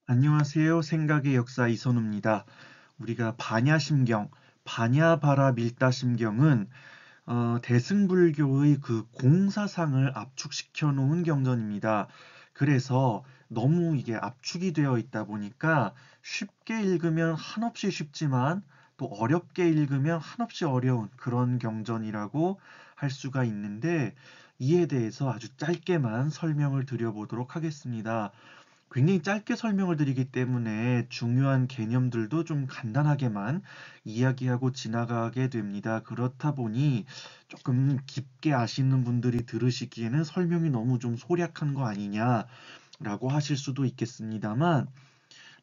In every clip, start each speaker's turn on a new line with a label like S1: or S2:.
S1: 안녕하세요. 생각의 역사 이선우입니다. 우리가 반야심경, 반야바라밀다심경은 대승불교의 그 공사상을 압축시켜 놓은 경전입니다. 그래서 너무 이게 압축이 되어 있다 보니까 쉽게 읽으면 한없이 쉽지만 또 어렵게 읽으면 한없이 어려운 그런 경전이라고 할 수가 있는데 이에 대해서 아주 짧게만 설명을 드려보도록 하겠습니다. 굉장히 짧게 설명을 드리기 때문에 중요한 개념들도 좀 간단하게만 이야기하고 지나가게 됩니다. 그렇다 보니 조금 깊게 아시는 분들이 들으시기에는 설명이 너무 좀 소략한 거 아니냐라고 하실 수도 있겠습니다만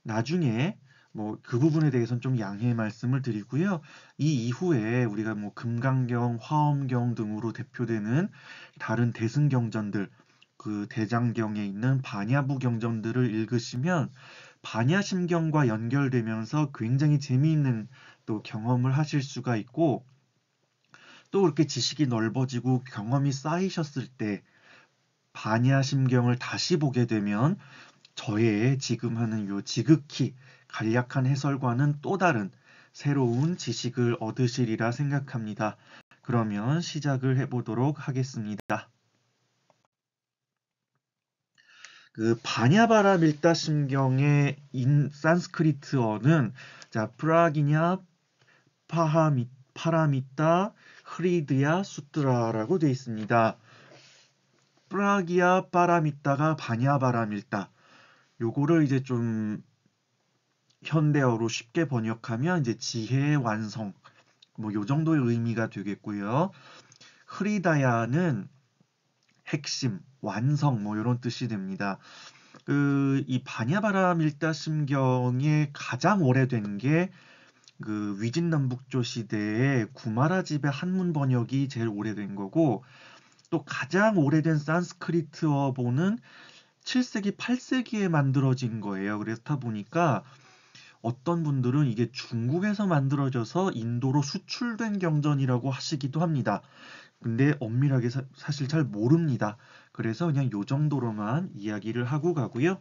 S1: 나중에 뭐 그 부분에 대해서는 좀 양해의 말씀을 드리고요. 이 이후에 우리가 뭐 금강경, 화엄경 등으로 대표되는 다른 대승경전들, 그 대장경에 있는 반야부 경전들을 읽으시면 반야심경과 연결되면서 굉장히 재미있는 또 경험을 하실 수가 있고 또 그렇게 지식이 넓어지고 경험이 쌓이셨을 때 반야심경을 다시 보게 되면 저의 지금 하는 요 지극히 간략한 해설과는 또 다른 새로운 지식을 얻으시리라 생각합니다. 그러면 시작을 해보도록 하겠습니다. 그 바냐바라 밀다심경의 산스크리트어는 자 프라기냐 파라미타 흐리드야 수트라라고 되어 있습니다. 프라기야 파라미타가 바냐바라 밀다. 요거를 이제 좀 현대어로 쉽게 번역하면 이제 지혜의 완성 뭐 요 정도의 의미가 되겠고요. 흐리다야는 핵심, 완성 뭐 이런 뜻이 됩니다. 이 바냐바라 밀다심경의 가장 오래된 게 그 위진남북조 시대의 구마라집의 한문 번역이 제일 오래된 거고 또 가장 오래된 산스크리트어본은 7세기, 8세기에 만들어진 거예요. 그렇다 보니까 어떤 분들은 이게 중국에서 만들어져서 인도로 수출된 경전이라고 하시기도 합니다. 근데 엄밀하게 사실 잘 모릅니다. 그래서 그냥 요 정도로만 이야기를 하고 가고요.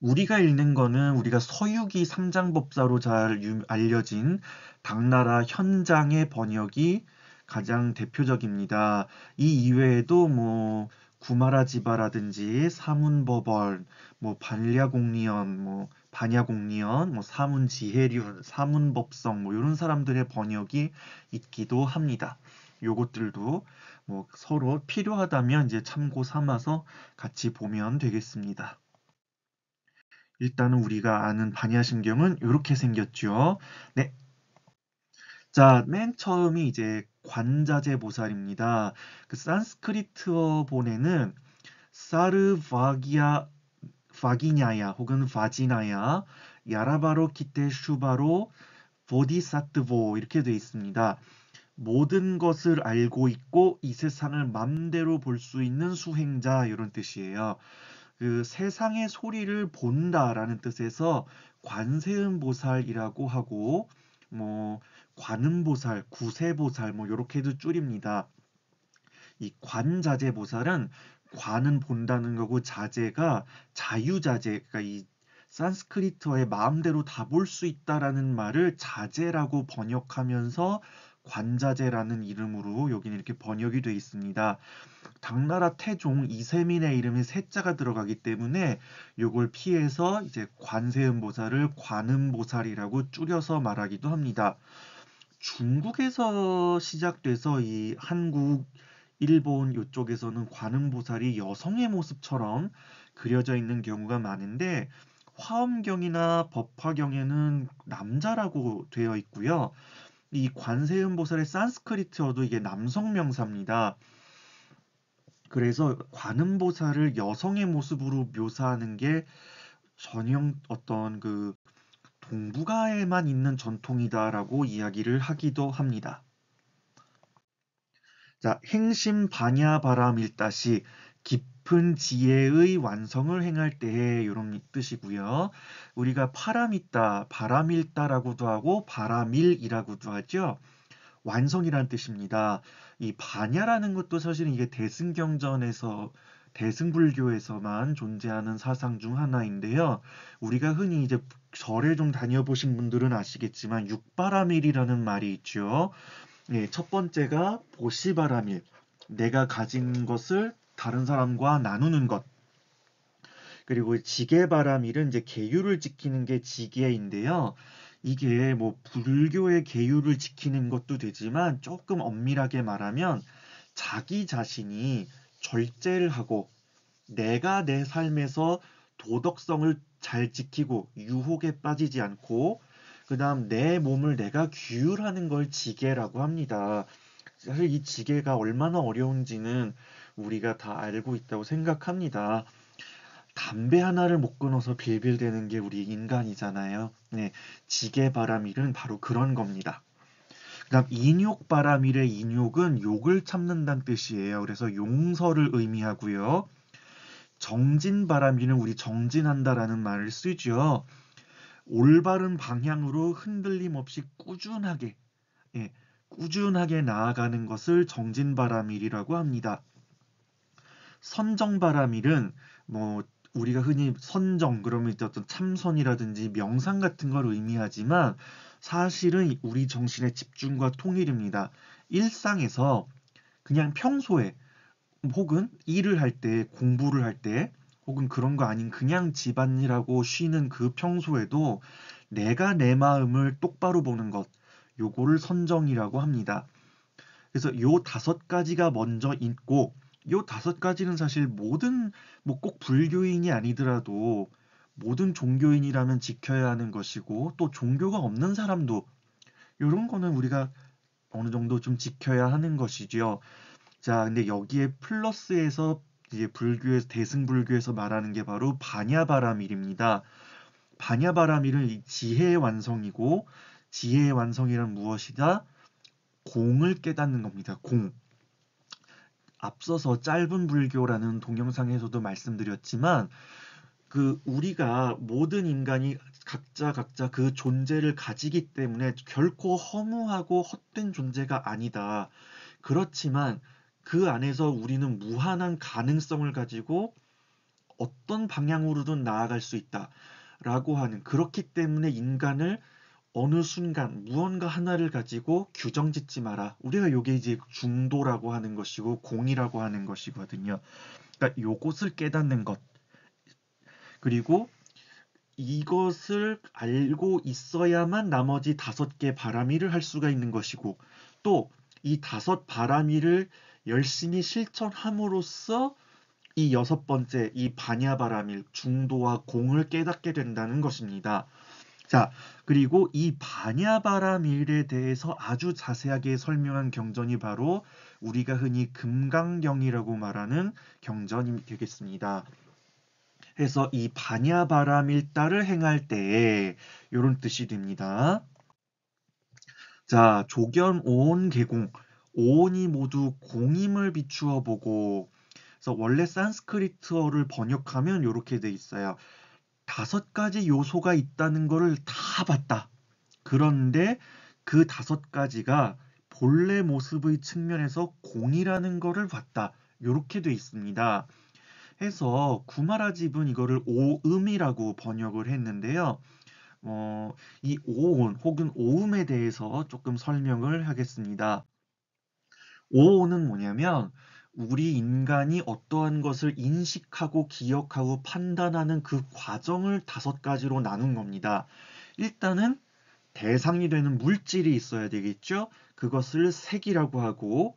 S1: 우리가 읽는 거는 우리가 서유기 삼장법사로 잘 알려진 당나라 현장의 번역이 가장 대표적입니다. 이 이외에도 뭐 구마라지바라든지 사문버벌, 뭐 반야공리언, 뭐 반야공리언, 뭐 사문지혜륜, 사문법성 뭐 이런 사람들의 번역이 있기도 합니다. 요것들도 뭐 서로 필요하다면 이제 참고 삼아서 같이 보면 되겠습니다. 일단은 우리가 아는 반야심경은 이렇게 생겼죠. 네. 자, 맨 처음이 이제 관자재 보살입니다. 그 산스크리트어 본에는 사르바기야 바기냐야 혹은 바지나야 야라바로 키테 슈바로 보디사트보 이렇게 되어 있습니다. 모든 것을 알고 있고 이 세상을 맘대로 볼 수 있는 수행자 이런 뜻이에요. 그 세상의 소리를 본다라는 뜻에서 관세음보살이라고 하고 뭐 관음보살, 구세보살 뭐 요렇게도 줄입니다. 이 관자재보살은 관은 본다는 거고 자재가 자유자재, 그러니까 이 산스크리트어의 마음대로 다 볼 수 있다라는 말을 자재라고 번역하면서 관자재라는 이름으로 여기는 이렇게 번역이 되어 있습니다. 당나라 태종 이세민의 이름에 세자가 들어가기 때문에 요걸 피해서 이제 관세음보살을 관음보살이라고 줄여서 말하기도 합니다. 중국에서 시작돼서 이 한국, 일본 이쪽에서는 관음보살이 여성의 모습처럼 그려져 있는 경우가 많은데 화엄경이나 법화경에는 남자라고 되어 있고요. 이 관세음보살의 산스크리트어도 이게 남성 명사입니다. 그래서 관음보살을 여성의 모습으로 묘사하는 게 전형 어떤 그 동북아에만 있는 전통이다라고 이야기를 하기도 합니다. 자, 행심 반야바라밀다시 깊은 지혜의 완성을 행할 때에 이런 뜻이고요. 우리가 파라밀다, 바라밀다라고도 하고 바라밀이라고도 하죠. 완성이라는 뜻입니다. 이 반야라는 것도 사실은 이게 대승경전에서 대승불교에서만 존재하는 사상 중 하나인데요. 우리가 흔히 이제 절에 좀 다녀보신 분들은 아시겠지만 육바라밀이라는 말이 있죠. 예, 첫 번째가 보시바라밀, 내가 가진 것을 다른 사람과 나누는 것. 그리고 지게바라밀은 이제 계율을 지키는 게 지게인데요. 이게 뭐 불교의 계율을 지키는 것도 되지만 조금 엄밀하게 말하면 자기 자신이 절제를 하고 내가 내 삶에서 도덕성을 잘 지키고 유혹에 빠지지 않고 그다음 내 몸을 내가 규율하는 걸 지게라고 합니다. 사실 이 지게가 얼마나 어려운지는 우리가 다 알고 있다고 생각합니다. 담배 하나를 못 끊어서 빌빌대는 게 우리 인간이잖아요. 네, 지게바라밀은 바로 그런 겁니다. 그다음 인욕바라밀의 인욕은 욕을 참는다는 뜻이에요. 그래서 용서를 의미하고요. 정진바람이는 우리 정진한다라는 말을 쓰죠. 올바른 방향으로 흔들림 없이 꾸준하게, 예, 꾸준하게 나아가는 것을 정진바람일이라고 합니다. 선정바람일은 뭐 우리가 흔히 선정 그러면 이제 어떤 참선이라든지 명상 같은 걸 의미하지만 사실은 우리 정신의 집중과 통일입니다. 일상에서 그냥 평소에 혹은 일을 할 때, 공부를 할 때, 혹은 그런 거 아닌 그냥 집안일하고 쉬는 그 평소에도 내가 내 마음을 똑바로 보는 것, 요거를 선정이라고 합니다. 그래서 요 5가지가 먼저 있고, 요 5가지는 사실 모든, 뭐 꼭 불교인이 아니더라도 모든 종교인이라면 지켜야 하는 것이고, 또 종교가 없는 사람도 요런 거는 우리가 어느 정도 좀 지켜야 하는 것이죠. 자, 근데 여기에 플러스에서 이제 불교에서 대승불교에서 말하는 게 바로 바냐바라밀입니다. 바냐바라밀은 이 지혜의 완성이고 지혜의 완성이란 무엇이다? 공을 깨닫는 겁니다. 공. 앞서서 짧은 불교라는 동영상에서도 말씀드렸지만 그 우리가 모든 인간이 각자 그 존재를 가지기 때문에 결코 허무하고 헛된 존재가 아니다. 그렇지만 그 안에서 우리는 무한한 가능성을 가지고 어떤 방향으로든 나아갈 수 있다라고 하는 그렇기 때문에 인간을 어느 순간 무언가 하나를 가지고 규정 짓지 마라. 우리가 요게 이제 중도라고 하는 것이고 공이라고 하는 것이거든요. 그러니까 요것을 깨닫는 것. 그리고 이것을 알고 있어야만 나머지 5개 바라미를 할 수가 있는 것이고 또 이 5바라미를 열심히 실천함으로써 이 6번째 이 바냐바라밀 중도와 공을 깨닫게 된다는 것입니다. 자, 그리고 이 바냐바라밀에 대해서 아주 자세하게 설명한 경전이 바로 우리가 흔히 금강경이라고 말하는 경전이 되겠습니다. 해서 이 바냐바라밀다를 행할 때에 이런 뜻이 됩니다. 자, 조견 오온 개공. 오온이 모두 공임을 비추어 보고 그래서 원래 산스크리트어를 번역하면 이렇게 돼 있어요. 5가지 요소가 있다는 거를 다 봤다. 그런데 그 5가지가 본래 모습의 측면에서 공이라는 거를 봤다. 이렇게 돼 있습니다. 해서 구마라집은 이거를 오음이라고 번역을 했는데요. 이 오온 혹은 오음에 대해서 조금 설명을 하겠습니다. 오온은 뭐냐면 우리 인간이 어떠한 것을 인식하고 기억하고 판단하는 그 과정을 5가지로 나눈 겁니다. 일단은 대상이 되는 물질이 있어야 되겠죠? 그것을 색이라고 하고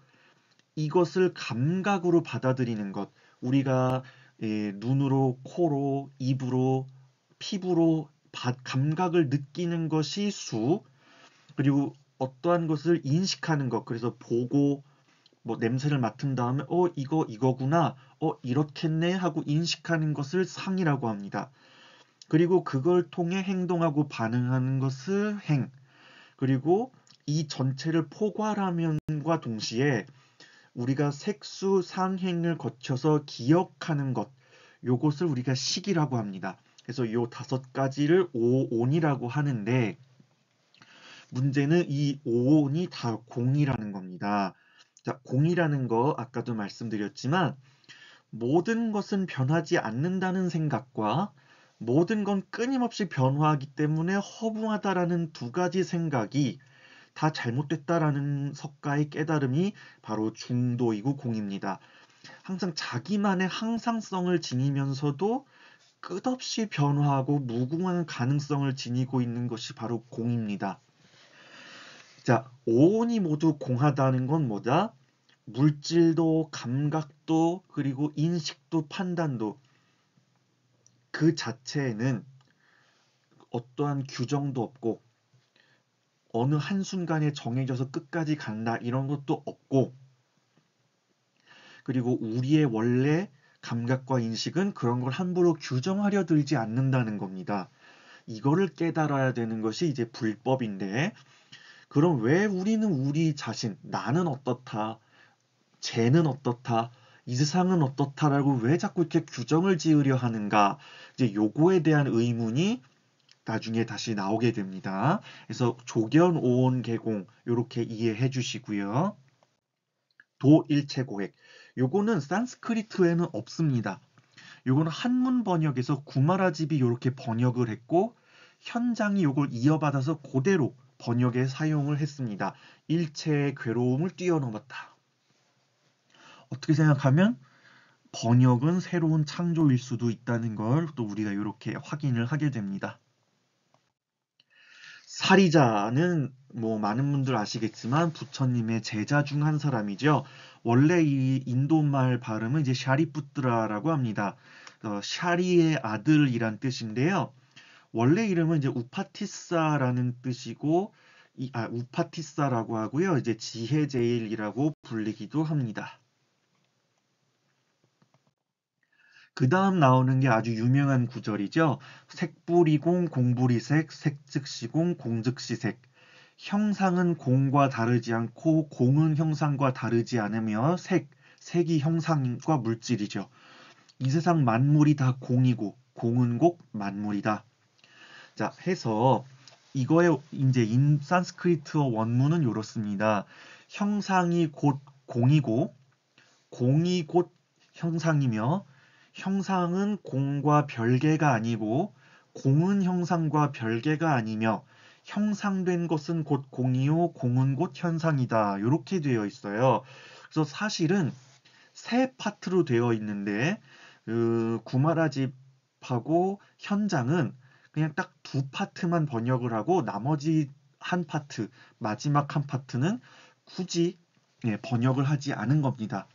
S1: 이것을 감각으로 받아들이는 것. 우리가 눈으로, 코로, 입으로, 피부로 감각을 느끼는 것이 수. 그리고 어떠한 것을 인식하는 것. 그래서 보고 뭐 냄새를 맡은 다음에 이거구나. 이렇겠네 하고 인식하는 것을 상이라고 합니다. 그리고 그걸 통해 행동하고 반응하는 것을 행. 그리고 이 전체를 포괄하면과 동시에 우리가 색수 상행을 거쳐서 기억하는 것, 요것을 우리가 식이라고 합니다. 그래서 요 5가지를 오온이라고 하는데 문제는 이 오온이 다 공이라는 겁니다. 자, 공이라는 거 아까도 말씀드렸지만 모든 것은 변하지 않는다는 생각과 모든 건 끊임없이 변화하기 때문에 허무하다라는 두 가지 생각이 다 잘못됐다라는 석가의 깨달음이 바로 중도이고 공입니다. 항상 자기만의 항상성을 지니면서도 끝없이 변화하고 무궁한 가능성을 지니고 있는 것이 바로 공입니다. 자, 오온이 모두 공하다는 건 뭐다? 물질도, 감각도, 그리고 인식도, 판단도 그 자체에는 어떠한 규정도 없고 어느 한순간에 정해져서 끝까지 간다 이런 것도 없고 그리고 우리의 원래 감각과 인식은 그런 걸 함부로 규정하려 들지 않는다는 겁니다. 이거를 깨달아야 되는 것이 이제 불법인데 그럼 왜 우리는 우리 자신, 나는 어떻다, 쟤는 어떻다, 이 세상은 어떻다라고 왜 자꾸 이렇게 규정을 지으려 하는가? 이제 요거에 대한 의문이 나중에 다시 나오게 됩니다. 그래서 조견, 오온, 계공 요렇게 이해해 주시고요. 도일체고획 요거는 산스크리트에는 없습니다. 요거는 한문 번역에서 구마라집이 요렇게 번역을 했고 현장이 요걸 이어받아서 그대로 번역에 사용을 했습니다. 일체의 괴로움을 뛰어넘었다. 어떻게 생각하면 번역은 새로운 창조일 수도 있다는 걸 또 우리가 이렇게 확인을 하게 됩니다. 사리자는 뭐 많은 분들 아시겠지만 부처님의 제자 중 한 사람이죠. 원래 이 인도말 발음은 이제 샤리푸트라라고 합니다. 샤리의 아들이란 뜻인데요. 원래 이름은 이제 우파티사라는 뜻이고 우파티사라고 하고요. 이제 지혜제일이라고 불리기도 합니다. 그 다음 나오는 게 아주 유명한 구절이죠. 색불이공 공불이색, 색즉시공 공즉시색. 형상은 공과 다르지 않고 공은 형상과 다르지 않으며 색이 형상과 물질이죠. 이 세상 만물이 다 공이고 공은 곧 만물이다. 자, 해서 이거의 이제 산스크리트어 원문은 이렇습니다. 형상이 곧 공이고 공이 곧 형상이며 형상은 공과 별개가 아니고 공은 형상과 별개가 아니며 형상된 것은 곧 공이요 공은 곧 현상이다. 이렇게 되어 있어요. 그래서 사실은 세 파트로 되어 있는데 구마라집하고 현장은 그냥 딱 두 파트만 번역을 하고 나머지 한 파트, 마지막 한 파트는 굳이 번역을 하지 않은 겁니다.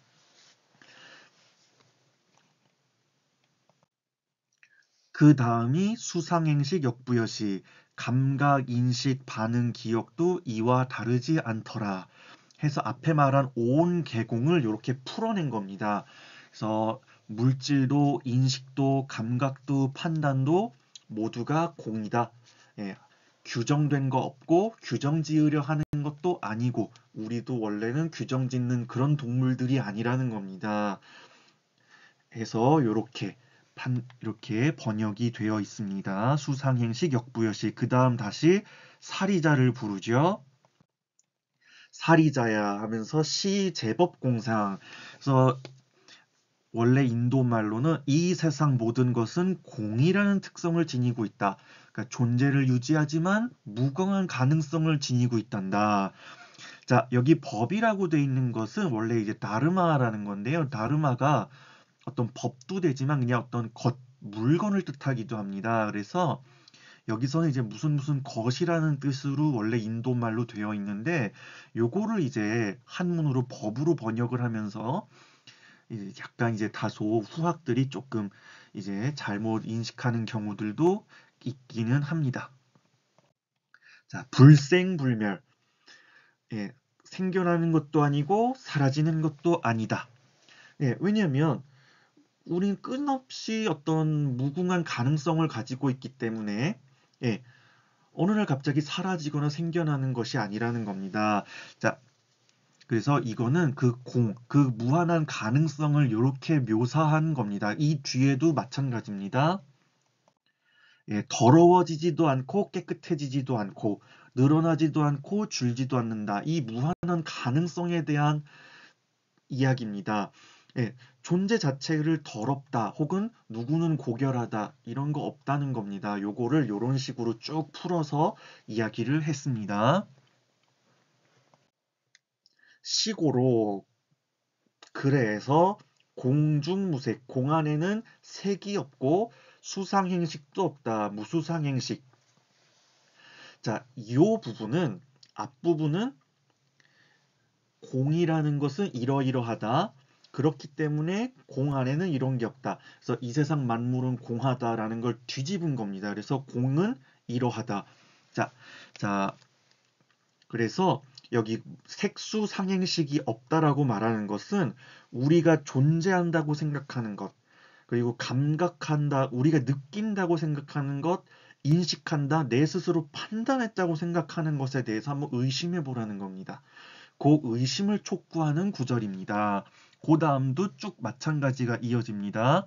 S1: 그 다음이 수상행식 역부여시 감각, 인식, 반응, 기억도 이와 다르지 않더라. 해서 앞에 말한 온 계공을 이렇게 풀어낸 겁니다. 그래서 물질도, 인식도, 감각도, 판단도 모두가 공이다. 예, 규정된 거 없고 규정 지으려 하는 것도 아니고 우리도 원래는 규정 짓는 그런 동물들이 아니라는 겁니다. 해서 이렇게 번역이 되어 있습니다. 수상행식, 역부여식. 그 다음 다시 사리자를 부르죠. 사리자야 하면서 시제법공상. 그래서 원래 인도 말로는 이 세상 모든 것은 공이라는 특성을 지니고 있다. 그러니까 존재를 유지하지만 무궁한 가능성을 지니고 있단다. 자, 여기 법이라고 돼 있는 것은 원래 이제 다르마라는 건데요. 다르마가 어떤 법도 되지만 그냥 어떤 물건을 뜻하기도 합니다. 그래서 여기서는 이제 무슨 것이라는 뜻으로 원래 인도 말로 되어 있는데 요거를 이제 한문으로 법으로 번역을 하면서 이제 약간 이제 다소 후학들이 조금 이제 잘못 인식하는 경우들도 있기는 합니다. 자, 불생불멸. 예, 생겨나는 것도 아니고 사라지는 것도 아니다. 예, 왜냐하면 우리는 끊없이 어떤 무궁한 가능성을 가지고 있기 때문에 예, 어느 날 갑자기 사라지거나 생겨나는 것이 아니라는 겁니다. 자, 그래서 이거는 그 무한한 가능성을 이렇게 묘사한 겁니다. 이 뒤에도 마찬가지입니다. 예, 더러워지지도 않고 깨끗해지지도 않고 늘어나지도 않고 줄지도 않는다. 이 무한한 가능성에 대한 이야기입니다. 예, 존재 자체를 더럽다 혹은 누구는 고결하다 이런 거 없다는 겁니다. 요거를 요런 식으로 쭉 풀어서 이야기를 했습니다. 시고로 그래서 공중무색, 공 안에는 색이 없고 수상행식도 없다. 무수상행식. 자, 이 부분은 앞부분은 공이라는 것은 이러이러하다. 그렇기 때문에 공 안에는 이런 게 없다. 그래서 이 세상 만물은 공하다라는 걸 뒤집은 겁니다. 그래서 공은 이러하다. 자, 자, 그래서 여기 색수 상행식이 없다라고 말하는 것은 우리가 존재한다고 생각하는 것, 그리고 감각한다, 우리가 느낀다고 생각하는 것, 인식한다, 내 스스로 판단했다고 생각하는 것에 대해서 한번 의심해 보라는 겁니다. 그 의심을 촉구하는 구절입니다. 그 다음도 쭉 마찬가지가 이어집니다.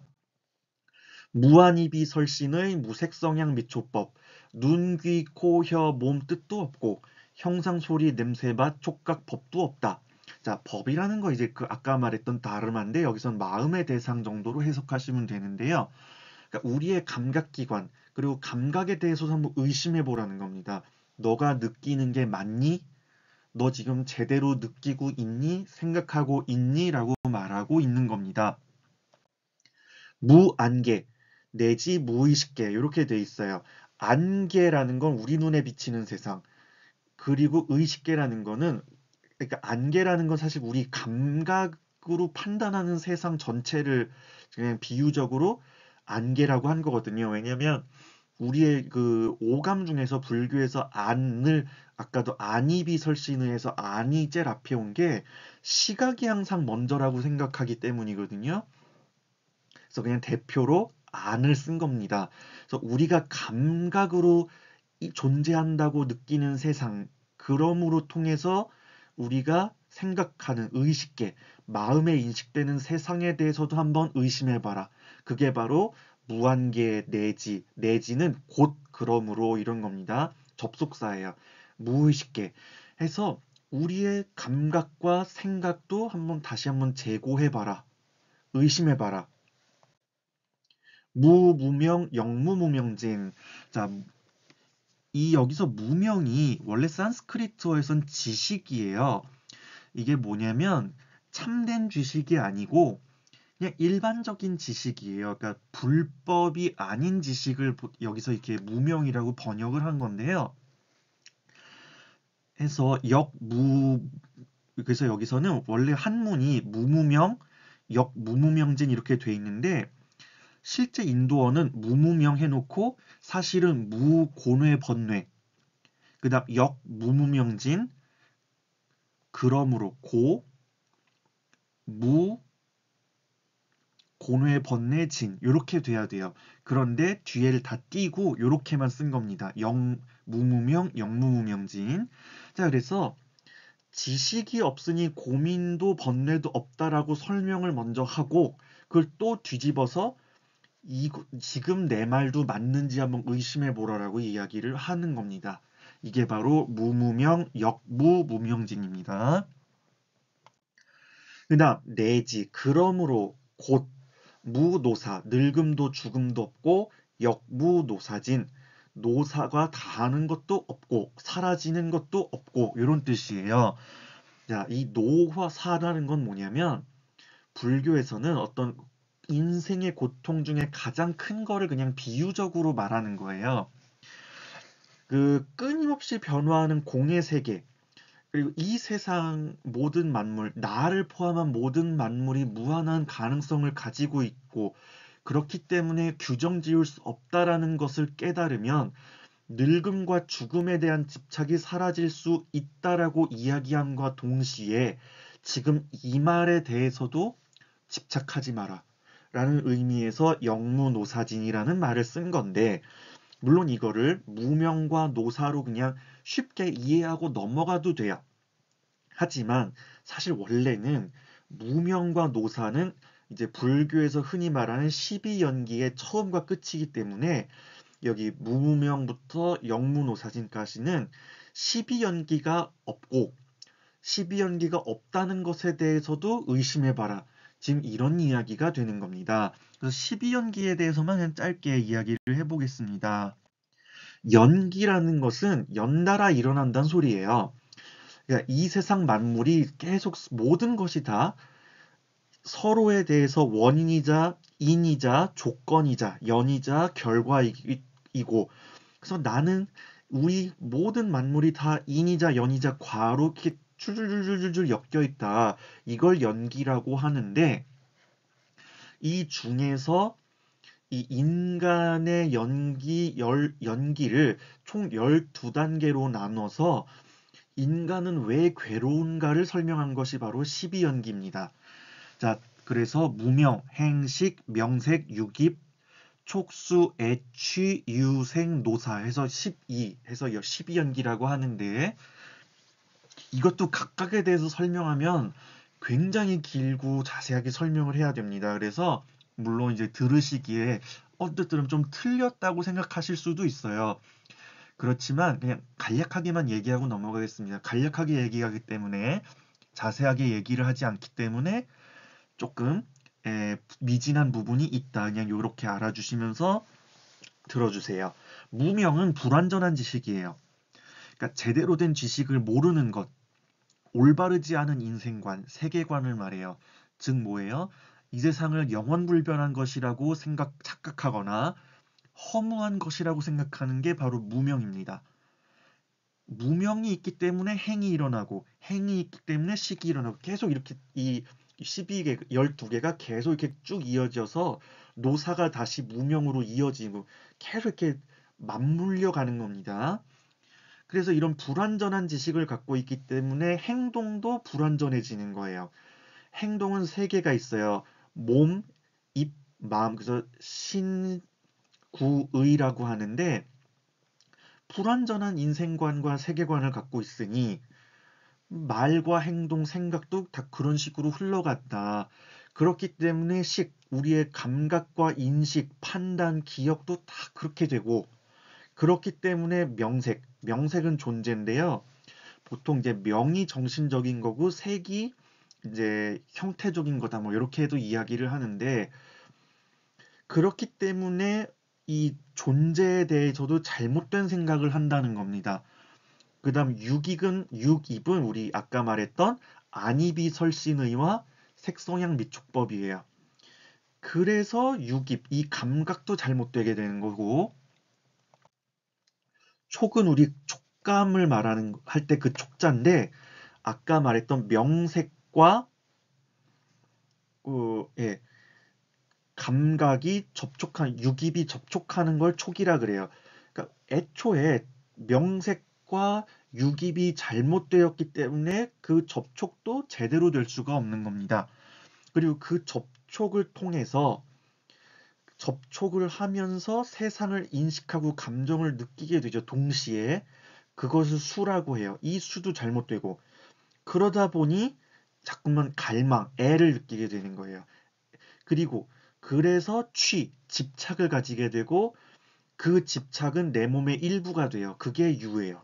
S1: 무한이비 설신의 무색성향 미초법, 눈, 귀, 코, 혀, 몸 뜻도 없고 형상, 소리, 냄새, 맛, 촉각, 법도 없다. 자, 법이라는 거 이제 그 아까 말했던 다름한데 여기선 마음의 대상 정도로 해석하시면 되는데요. 그러니까 우리의 감각기관 그리고 감각에 대해서 한번 의심해 보라는 겁니다. 너가 느끼는 게 맞니? 너 지금 제대로 느끼고 있니? 생각하고 있니? 라고 말하고 있는 겁니다. 무안개 내지 무의식계 이렇게 돼 있어요. 안개라는 건 우리 눈에 비치는 세상, 그리고 의식계라는 거는 그러니까 안개라는 건 사실 우리 감각으로 판단하는 세상 전체를 그냥 비유적으로 안개라고 한 거거든요. 왜냐면 우리의 그 오감 중에서 불교에서 안을 아까도 안이비 설신의해서 안이 제일 앞에 온 게 시각이 항상 먼저라고 생각하기 때문이거든요. 그래서 그냥 대표로 안을 쓴 겁니다. 그래서 우리가 감각으로 존재한다고 느끼는 세상, 그러므로 통해서 우리가 생각하는 의식계, 마음에 인식되는 세상에 대해서도 한번 의심해봐라. 그게 바로 무한계 내지, 내지는 곧 그러므로 이런 겁니다. 접속사예요. 무의식계 해서 우리의 감각과 생각도 한번 다시 한번 재고해봐라. 의심해봐라. 무무명 영무무명진. 자, 이 여기서 무명이 원래 산스크리트어에선 지식이에요. 이게 뭐냐면 참된 지식이 아니고 그냥 일반적인 지식이에요. 그러니까 불법이 아닌 지식을 여기서 이렇게 무명이라고 번역을 한 건데요. 해서 그래서 여기서는 원래 한문이 무무명, 역무무명진 이렇게 돼 있는데 실제 인도어는 무무명 해놓고 사실은 무곤회 번뇌, 그 다음 역무무명진, 그러므로 무, 곤회 번뇌 진 이렇게 돼야 돼요. 그런데 뒤에를 다 띄고 이렇게만 쓴 겁니다. 무무명, 역무무명진. 자, 그래서 지식이 없으니 고민도 번뇌도 없다라고 설명을 먼저 하고 그걸 또 뒤집어서 지금 내 말도 맞는지 한번 의심해 보라라고 이야기를 하는 겁니다. 이게 바로 무무명, 역무무명진입니다. 그다음 내지 그러므로 곧 무노사 늙음도 죽음도 없고 역무노사진 노사가 다하는 것도 없고 사라지는 것도 없고 이런 뜻이에요. 자, 이 노화사라는 건 뭐냐면 불교에서는 어떤 인생의 고통 중에 가장 큰 거를 그냥 비유적으로 말하는 거예요. 그 끊임없이 변화하는 공의 세계, 그리고 이 세상 모든 만물, 나를 포함한 모든 만물이 무한한 가능성을 가지고 있고, 그렇기 때문에 규정 지을 수 없다라는 것을 깨달으면 늙음과 죽음에 대한 집착이 사라질 수 있다라고 이야기함과 동시에 지금 이 말에 대해서도 집착하지 마라. 라는 의미에서 영무노사진이라는 말을 쓴 건데, 물론 이거를 무명과 노사로 그냥 쉽게 이해하고 넘어가도 돼요. 하지만 사실 원래는 무명과 노사는 이제 불교에서 흔히 말하는 12연기의 처음과 끝이기 때문에 여기 무무명부터 영무노사진까지는 12연기가 없고 12연기가 없다는 것에 대해서도 의심해봐라. 지금 이런 이야기가 되는 겁니다. 그래서 12연기에 대해서만 그냥 짧게 이야기를 해보겠습니다. 연기라는 것은 연달아 일어난다는 소리예요. 그러니까 이 세상 만물이 계속 모든 것이 다 서로에 대해서 원인이자 인이자 조건이자 연이자 결과이고, 그래서 나는 우리 모든 만물이 다 인이자 연이자 과로 이렇게 줄줄줄줄줄 엮여 있다. 이걸 연기라고 하는데, 이 중에서 이 인간의 연기를 총 12단계로 나눠서 인간은 왜 괴로운가를 설명한 것이 바로 12연기입니다. 자, 그래서 무명, 행식, 명색, 유깁, 촉수, 애취, 유생, 노사 해서 12 해서 12연기라고 하는데, 이것도 각각에 대해서 설명하면 굉장히 길고 자세하게 설명을 해야 됩니다. 그래서 물론 이제 들으시기에 어쨌든 좀 틀렸다고 생각하실 수도 있어요. 그렇지만 그냥 간략하게만 얘기하고 넘어가겠습니다. 간략하게 얘기하기 때문에 자세하게 얘기를 하지 않기 때문에 조금 미진한 부분이 있다. 그냥 이렇게 알아주시면서 들어주세요. 무명은 불완전한 지식이에요. 그러니까 제대로 된 지식을 모르는 것, 올바르지 않은 인생관, 세계관을 말해요. 즉 뭐예요? 이 세상을 영원불변한 것이라고 착각하거나 허무한 것이라고 생각하는 게 바로 무명입니다. 무명이 있기 때문에 행이 일어나고, 행이 있기 때문에 식이 일어나고, 계속 이렇게 이 12개, 12개가 계속 이렇게 쭉 이어져서 노사가 다시 무명으로 이어지고 계속 이렇게 맞물려 가는 겁니다. 그래서 이런 불완전한 지식을 갖고 있기 때문에 행동도 불완전해지는 거예요. 행동은 세 개가 있어요. 몸, 입, 마음. 그래서 신구의라고 하는데, 불완전한 인생관과 세계관을 갖고 있으니 말과 행동, 생각도 다 그런 식으로 흘러갔다. 그렇기 때문에 우리의 감각과 인식, 판단, 기억도 다 그렇게 되고, 그렇기 때문에 명색은 존재인데요. 보통 이제 명이 정신적인 거고 색이 이제 형태적인 거다. 뭐 이렇게 해도 이야기를 하는데, 그렇기 때문에 이 존재에 대해서도 잘못된 생각을 한다는 겁니다. 그다음 육입은 우리 아까 말했던 안이비설신의와 색성향 미촉법이에요. 그래서 육입, 이 감각도 잘못되게 되는 거고, 촉은 우리 촉감을 말하는 할 때 그 촉자인데, 아까 말했던 명색과 예, 감각이 육입이 접촉하는 걸 촉이라 그래요. 그러니까 애초에 명색과 육입이 잘못되었기 때문에 그 접촉도 제대로 될 수가 없는 겁니다. 그리고 그 접촉을 하면서 세상을 인식하고 감정을 느끼게 되죠. 동시에 그것을 수라고 해요. 이 수도 잘못되고, 그러다 보니 자꾸만 애를 느끼게 되는 거예요. 그리고 그래서 집착을 가지게 되고, 그 집착은 내 몸의 일부가 돼요. 그게 유예요.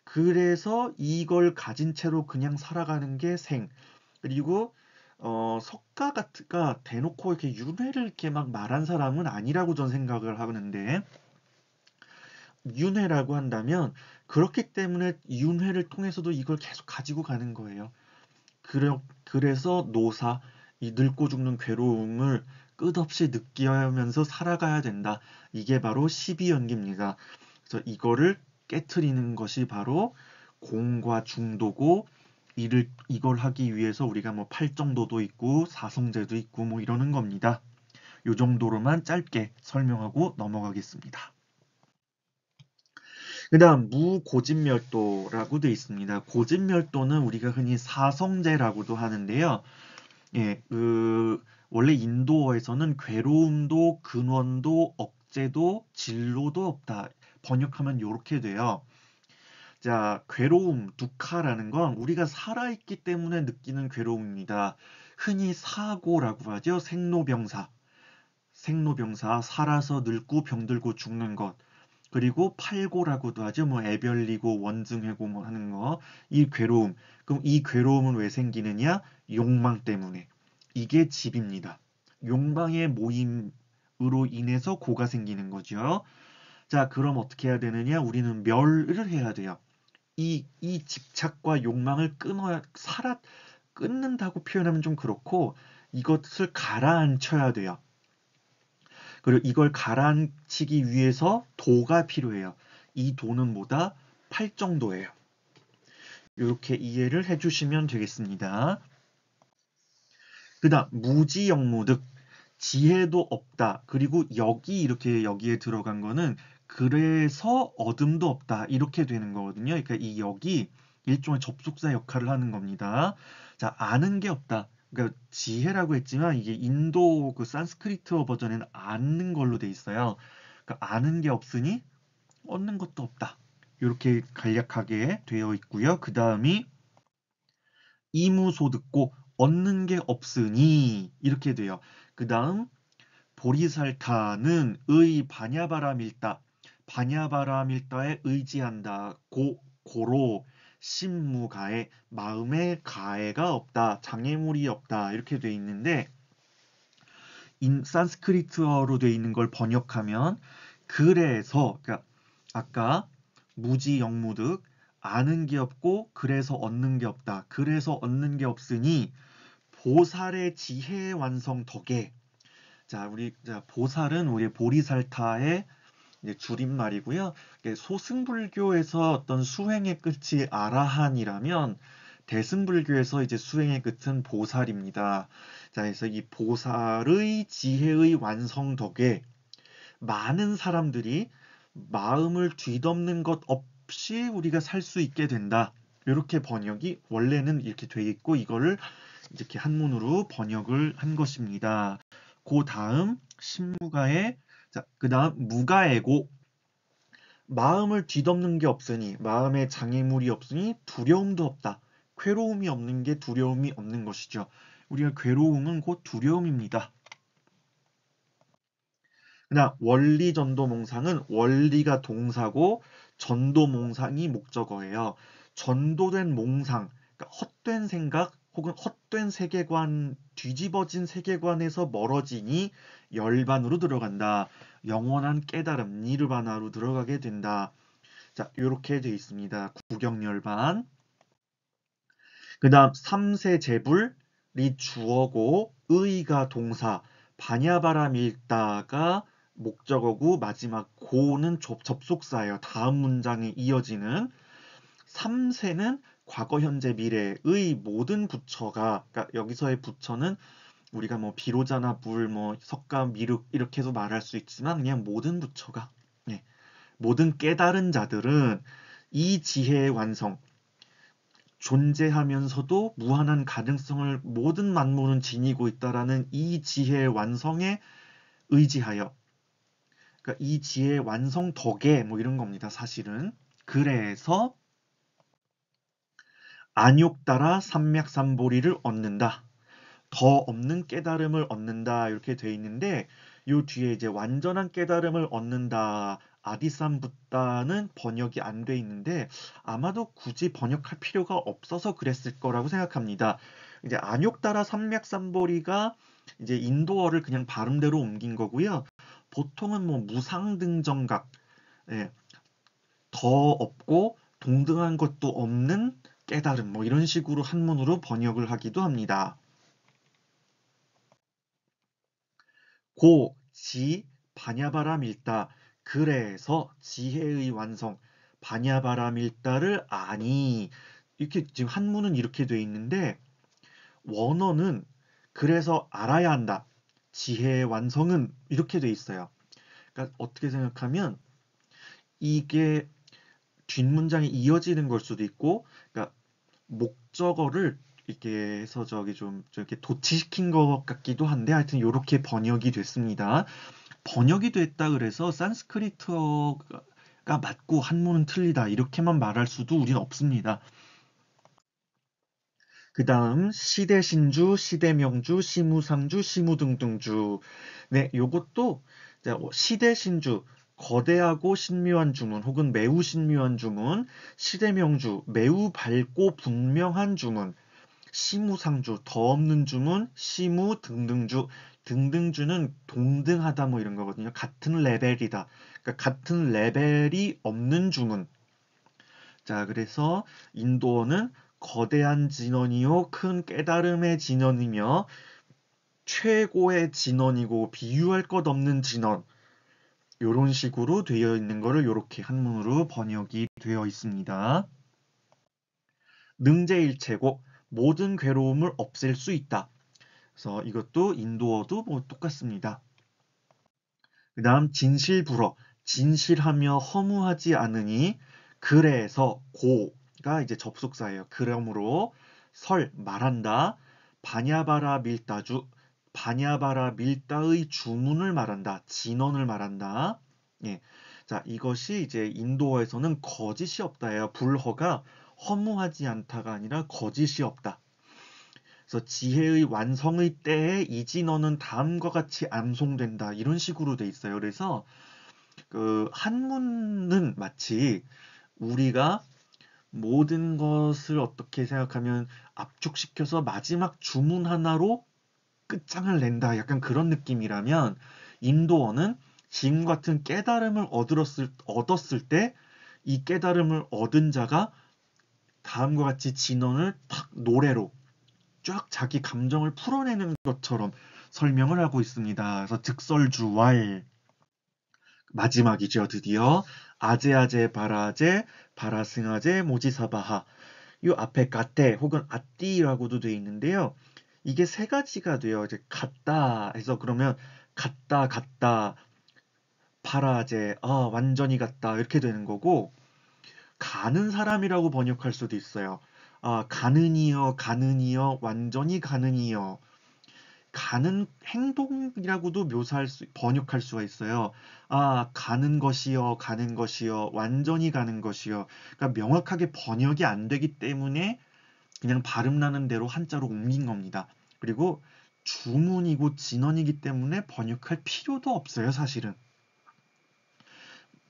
S1: 그래서 이걸 가진 채로 그냥 살아가는 게 생. 그리고 석가가 대놓고 이렇게 윤회를 이렇게 막 말한 사람은 아니라고 전 생각을 하는데, 윤회라고 한다면 그렇기 때문에 윤회를 통해서도 이걸 계속 가지고 가는 거예요. 그래서 이 늙고 죽는 괴로움을 끝없이 느끼면서 살아가야 된다. 이게 바로 12연기입니다. 그래서 이거를 깨트리는 것이 바로 공과 중도고, 이걸 하기 위해서 우리가 뭐 팔정도도 있고 사성제도 있고 뭐 이러는 겁니다. 요 정도로만 짧게 설명하고 넘어가겠습니다. 그다음 무고진멸도라고 되어 있습니다. 고진멸도는 우리가 흔히 사성제라고도 하는데요. 예, 원래 인도어에서는 괴로움도 근원도 억제도 진로도 없다. 번역하면 이렇게 돼요. 자, 괴로움, 두카라는 건 우리가 살아있기 때문에 느끼는 괴로움입니다. 흔히 사고라고 하죠. 생로병사, 살아서 늙고 병들고 죽는 것. 그리고 팔고라고도 하죠. 뭐 애별리고 원증해고 뭐 하는 거. 이 괴로움. 그럼 이 괴로움은 왜 생기느냐? 욕망 때문에. 이게 집입니다. 욕망의 모임으로 인해서 고가 생기는 거죠. 자, 그럼 어떻게 해야 되느냐? 우리는 멸을 해야 돼요. 이 집착과 욕망을 끊는다고 표현하면 좀 그렇고, 이것을 가라앉혀야 돼요. 그리고 이걸 가라앉히기 위해서 도가 필요해요. 이 도는 뭐다? 팔정도예요. 이렇게 이해를 해주시면 되겠습니다. 그 다음 무지영무득 지혜도 없다. 그리고 여기에 들어간 거는 그래서 어둠도 없다. 이렇게 되는 거거든요. 그러니까 이 역이 일종의 접속사 역할을 하는 겁니다. 자, 아는 게 없다. 그러니까 지혜라고 했지만 이게 인도 그 산스크리트어 버전에는 아는 걸로 돼 있어요. 그러니까 아는 게 없으니 얻는 것도 없다. 이렇게 간략하게 되어 있고요. 그 다음이 이무소듣고 얻는 게 없으니 이렇게 돼요. 그 다음 보리살타는 의 바냐바라밀다. 바냐바라밀다에 의지한다. 고로 심무가에 마음에 가해가 없다. 장애물이 없다. 이렇게 돼 있는데 산스크리트어로 돼 있는 걸 번역하면 그래서 그러니까 아까 무지영무득 아는 게 없고 그래서 얻는 게 없다. 그래서 얻는 게 없으니 보살의 지혜 완성 덕에 보살은 우리 보리살타의 줄임말이고요. 소승불교에서 어떤 수행의 끝이 아라한이라면 대승불교에서 이제 수행의 끝은 보살입니다. 자, 그래서 이 보살의 지혜의 완성 덕에 많은 사람들이 마음을 뒤덮는 것 없이 우리가 살 수 있게 된다. 이렇게 번역이 원래는 이렇게 돼 있고 이거를 이렇게 한문으로 번역을 한 것입니다. 그 다음 신무가의 그 다음 무가에고 마음을 뒤덮는 게 없으니 마음에 장애물이 없으니 두려움도 없다. 괴로움이 없는 게 두려움이 없는 것이죠. 우리가 괴로움은 곧 두려움입니다. 그다음 원리전도몽상은 원리가 동사고 전도몽상이 목적어예요. 전도된 몽상, 그러니까 헛된 생각 혹은 헛된 세계관, 뒤집어진 세계관에서 멀어지니 열반으로 들어간다. 영원한 깨달음, 니르바나로 들어가게 된다. 자, 이렇게 되어 있습니다. 구경열반. 그 다음 삼세제불이 주어고 의가 동사, 바냐바라밀다가 목적어고 마지막 고는 접속사예요. 다음 문장에 이어지는 삼세는 과거, 현재, 미래의 모든 부처가 그러니까 여기서의 부처는 우리가 뭐 비로자나 불, 뭐 석가, 미륵 이렇게 해서 말할 수 있지만 그냥 모든 부처가 모든 깨달은 자들은 이 지혜의 완성 존재하면서도 무한한 가능성을 모든 만물은 지니고 있다라는 이 지혜의 완성에 의지하여 그러니까 이 지혜의 완성 덕에 뭐 이런 겁니다. 사실은 그래서 안욕따라 삼맥삼보리를 얻는다. 더 없는 깨달음을 얻는다 이렇게 돼 있는데 요 뒤에 이제 완전한 깨달음을 얻는다 아디삼붓다는 번역이 안 돼 있는데 아마도 굳이 번역할 필요가 없어서 그랬을 거라고 생각합니다. 이제 안욕따라 삼맥삼보리가 이제 인도어를 그냥 발음대로 옮긴 거고요. 보통은 뭐 무상등정각 예, 더 없고 동등한 것도 없는 깨달음 뭐 이런 식으로 한문으로 번역을 하기도 합니다. 고, 지, 바냐바라밀다. 그래서 지혜의 완성, 바냐바라밀다를 아니. 이렇게 지금 한문은 이렇게 돼 있는데 원어는 그래서 알아야 한다. 지혜의 완성은 이렇게 돼 있어요. 그러니까 어떻게 생각하면 이게 뒷문장이 이어지는 걸 수도 있고, 그러니까 목적어를 이렇게 해서 저기 좀 이렇게 도치시킨 것 같기도 한데 하여튼 이렇게 번역이 됐습니다. 번역이 됐다 그래서 산스크리트어가 맞고 한문은 틀리다 이렇게만 말할 수도 우린 없습니다. 그 다음 시대신주, 시대명주, 시무상주, 시무등등주. 네, 요것도 시대신주 거대하고 신묘한 주문 혹은 매우 신묘한 주문, 시대명주 매우 밝고 분명한 주문. 시무상주, 더 없는 주문, 시무 등등주. 등등주는 동등하다 뭐 이런 거거든요. 같은 레벨이다. 그러니까 같은 레벨이 없는 주문. 자, 그래서 인도어는 거대한 진언이요, 큰 깨달음의 진언이며 최고의 진언이고 비유할 것 없는 진언. 이런 식으로 되어 있는 거를 이렇게 한문으로 번역이 되어 있습니다. 능제일체고 모든 괴로움을 없앨 수 있다. 그래서 이것도 인도어도 뭐 똑같습니다. 그 다음 진실불어 진실하며 허무하지 않으니 그래서 고가 이제 접속사예요. 그러므로 설 말한다. 바냐바라 밀다주 바냐바라 밀다의 주문을 말한다. 진언을 말한다. 예. 자, 이것이 이제 인도어에서는 거짓이 없다예요. 불허가 허무하지 않다가 아니라 거짓이 없다. 그래서 지혜의 완성의 때에 이 진언은 다음과 같이 암송된다. 이런 식으로 돼 있어요. 그래서 그 한문은 마치 우리가 모든 것을 어떻게 생각하면 압축시켜서 마지막 주문 하나로 끝장을 낸다. 약간 그런 느낌이라면 인도어는 지금 같은 깨달음을 얻었을 때 이 깨달음을 얻은 자가 다음과 같이 진언을 탁 노래로 쫙 자기 감정을 풀어내는 것처럼 설명을 하고 있습니다. 그래서 득설주왈 마지막이죠. 드디어 아제아제 바라제 바라승아제 모지사바하 이 앞에 가테 혹은 아띠라고도 되어 있는데요. 이게 세 가지가 돼요. 이제 같다 해서 그러면 같다 바라제 완전히 같다 이렇게 되는 거고 가는 사람이라고 번역할 수도 있어요. 가는이여 완전히 가는이여 가는 행동이라고도 번역할 수가 있어요. 가는 것이요, 완전히 가는 것이요. 그러니까 명확하게 번역이 안 되기 때문에 그냥 발음 나는 대로 한자로 옮긴 겁니다. 그리고 주문이고 진언이기 때문에 번역할 필요도 없어요, 사실은.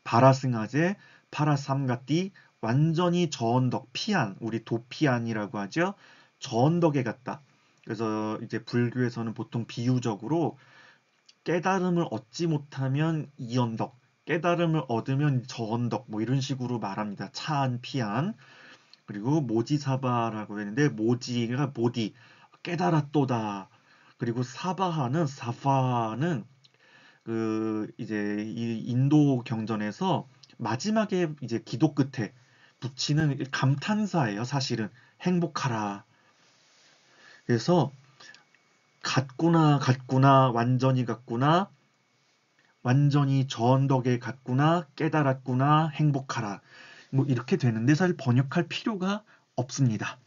S1: 바라승아제, 파라삼가띠, 완전히 저언덕, 피안, 우리 도피안이라고 하죠. 저언덕에 갔다. 그래서 이제 불교에서는 보통 비유적으로 깨달음을 얻지 못하면 이 언덕, 깨달음을 얻으면 저 언덕, 뭐 이런 식으로 말합니다. 차안, 피안. 그리고 모지사바라고 했는데, 모지가 모디, 깨달았도다. 그리고 사바하는, 사파는 이제 이 인도 경전에서 마지막에 이제 기도 끝에 붙이는 감탄사예요, 사실은. 행복하라. 그래서 같구나, 완전히 같구나, 완전히 저 언덕에 갔구나, 깨달았구나, 행복하라. 뭐 이렇게 되는데 사실 번역할 필요가 없습니다.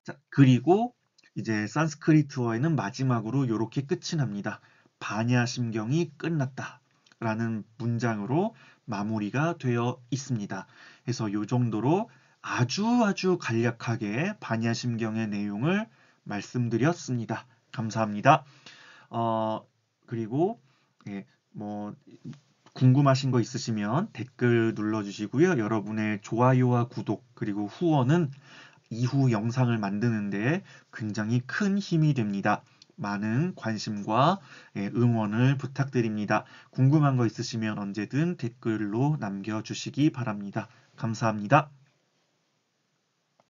S1: 자, 그리고 이제 산스크리트어에는 마지막으로 이렇게 끝이 납니다. 반야심경이 끝났다. 라는 문장으로 마무리가 되어 있습니다. 그래서 이 정도로 아주 간략하게 반야심경의 내용을 말씀드렸습니다. 감사합니다. 그리고 예, 뭐 궁금하신 거 있으시면 댓글 눌러주시고요. 여러분의 좋아요와 구독 그리고 후원은 이후 영상을 만드는데 굉장히 큰 힘이 됩니다. 많은 관심과 응원을 부탁드립니다. 궁금한 거 있으시면 언제든 댓글로 남겨주시기 바랍니다. 감사합니다.